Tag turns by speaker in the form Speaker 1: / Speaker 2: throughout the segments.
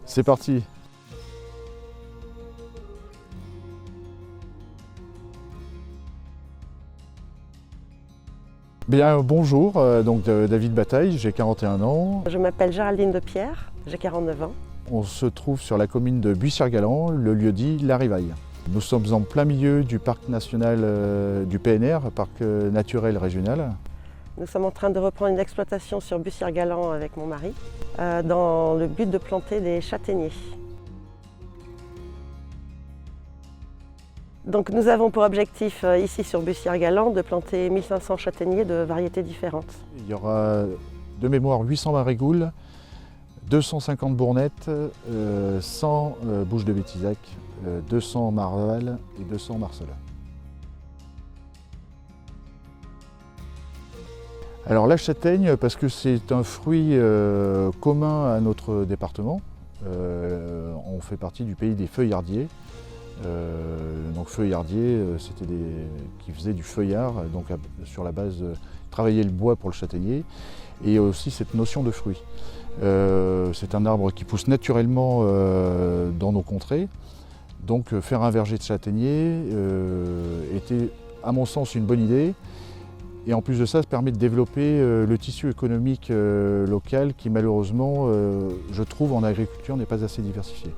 Speaker 1: C'est parti. Bien, bonjour, David Bataille, j'ai 41 ans.
Speaker 2: Je m'appelle Géraldine de Pierre, j'ai 49 ans.
Speaker 1: On se trouve sur la commune de Bussière-Galant, le lieu-dit La Rivaille. Nous sommes en plein milieu du parc national du PNR, parc naturel régional.
Speaker 2: Nous sommes en train de reprendre une exploitation sur Bussière-Galant avec mon mari, dans le but de planter des châtaigniers. Donc nous avons pour objectif ici sur Bussière-Galant de planter 1500 châtaigniers de variétés différentes.
Speaker 1: Il y aura de mémoire 800 marigoules, 250 bournettes, 100 bouches de Bétisac, 200 marval et 200 marcelas. Alors la châtaigne, parce que c'est un fruit commun à notre département, on fait partie du pays des feuillardiers. Donc feuillardier, c'était qui faisaient du feuillard, donc sur la base travailler le bois pour le châtaignier, et aussi cette notion de fruit. C'est un arbre qui pousse naturellement dans nos contrées, donc faire un verger de châtaignier était à mon sens une bonne idée, et en plus de ça, ça permet de développer le tissu économique local qui malheureusement, je trouve, en agriculture n'est pas assez diversifié.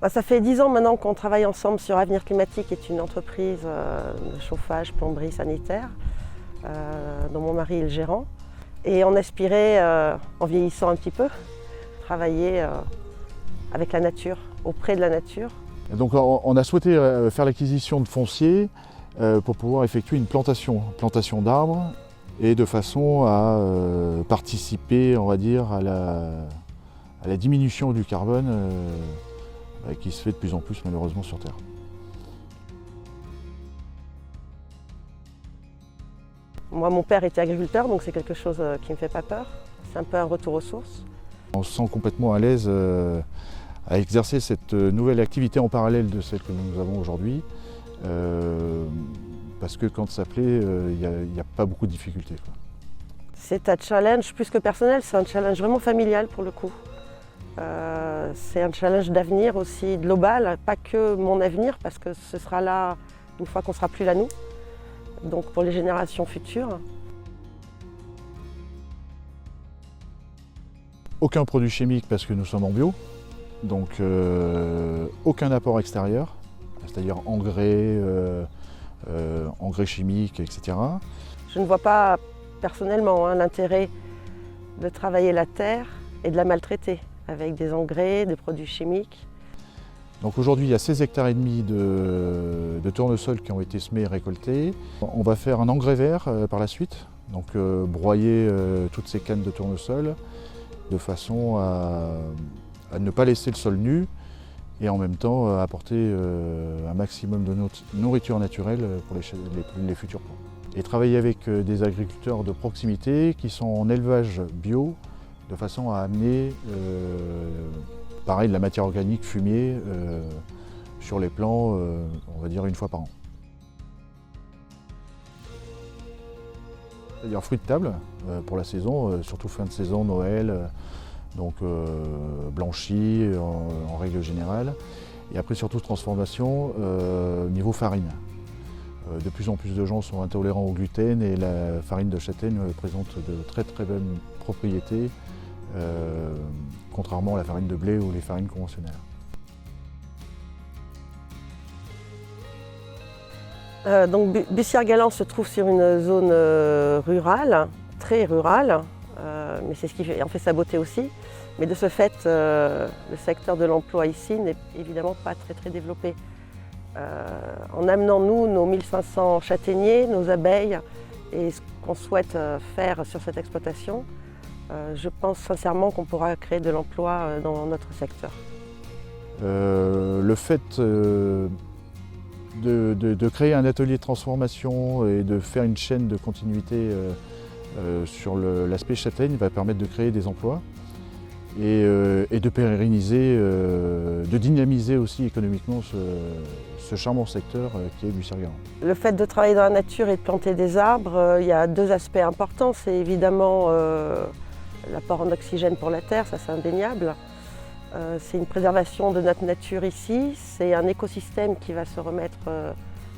Speaker 2: Ça fait 10 ans maintenant qu'on travaille ensemble sur Avenir Climatique, qui est une entreprise de chauffage, plomberie, sanitaire, dont mon mari est le gérant. Et on aspirait, en vieillissant un petit peu, travailler avec la nature, auprès de la nature.
Speaker 1: Donc on a souhaité faire l'acquisition de foncier pour pouvoir effectuer une plantation d'arbres, et de façon à participer, on va dire, à la diminution du carbone qui se fait de plus en plus malheureusement sur Terre.
Speaker 2: Moi, mon père était agriculteur, donc c'est quelque chose qui ne me fait pas peur. C'est un peu un retour aux sources. On
Speaker 1: se sent complètement à l'aise à exercer cette nouvelle activité en parallèle de celle que nous avons aujourd'hui, parce que quand ça plaît, il n'y a pas beaucoup de difficultés, quoi.
Speaker 2: C'est un challenge plus que personnel, c'est un challenge vraiment familial pour le coup. C'est un challenge d'avenir aussi global, pas que mon avenir, parce que ce sera là une fois qu'on ne sera plus là nous, donc pour les générations futures.
Speaker 1: Aucun produit chimique parce que nous sommes en bio, donc aucun apport extérieur, c'est-à-dire engrais, engrais chimiques, etc.
Speaker 2: Je ne vois pas personnellement l'intérêt de travailler la terre et de la maltraiter avec des engrais, des produits chimiques.
Speaker 1: Donc aujourd'hui, il y a 16 hectares et demi de tournesol qui ont été semés et récoltés. On va faire un engrais vert par la suite, donc broyer toutes ces cannes de tournesol de façon à ne pas laisser le sol nu et en même temps apporter un maximum de nourriture naturelle pour les futurs plants. Et travailler avec des agriculteurs de proximité qui sont en élevage bio, de façon à amener pareil, de la matière organique fumier sur les plants, on va dire une fois par an. C'est-à-dire fruits de table pour la saison, surtout fin de saison, Noël, donc blanchi en règle générale. Et après surtout transformation niveau farine. De plus en plus de gens sont intolérants au gluten et la farine de châtaigne présente de très très bonnes propriétés, contrairement à la farine de blé ou les farines conventionnelles.
Speaker 2: Donc Bussière-Galant se trouve sur une zone rurale, très rurale, mais c'est ce qui en fait sa beauté aussi. Mais de ce fait, le secteur de l'emploi ici n'est évidemment pas très développé. En amenant nous nos 1500 châtaigniers, nos abeilles et ce qu'on souhaite faire sur cette exploitation, je pense sincèrement qu'on pourra créer de l'emploi dans notre secteur.
Speaker 1: Le fait de créer un atelier de transformation et de faire une chaîne de continuité sur l'aspect châtaigne va permettre de créer des emplois et de pérenniser, de dynamiser aussi économiquement ce charmant secteur qui est Bussière-Galant.
Speaker 2: Le fait de travailler dans la nature et de planter des arbres, il y a deux aspects importants. C'est évidemment l'apport en oxygène pour la terre, ça c'est indéniable. C'est une préservation de notre nature ici, c'est un écosystème qui va se remettre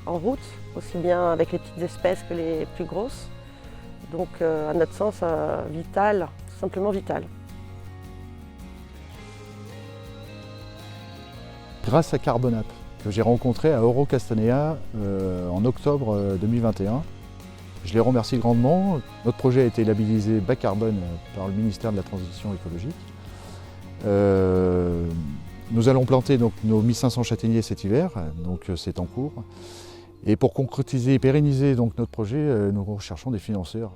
Speaker 2: en route, aussi bien avec les petites espèces que les plus grosses. Donc à notre sens, vital, tout simplement vital.
Speaker 1: Grâce à Carbonap, que j'ai rencontré à Oro-Castanea en octobre 2021. Je les remercie grandement. Notre projet a été labellisé bas carbone par le ministère de la Transition écologique. Nous allons planter donc nos 1500 châtaigniers cet hiver, donc c'est en cours. Et pour concrétiser et pérenniser donc notre projet, nous recherchons des financeurs.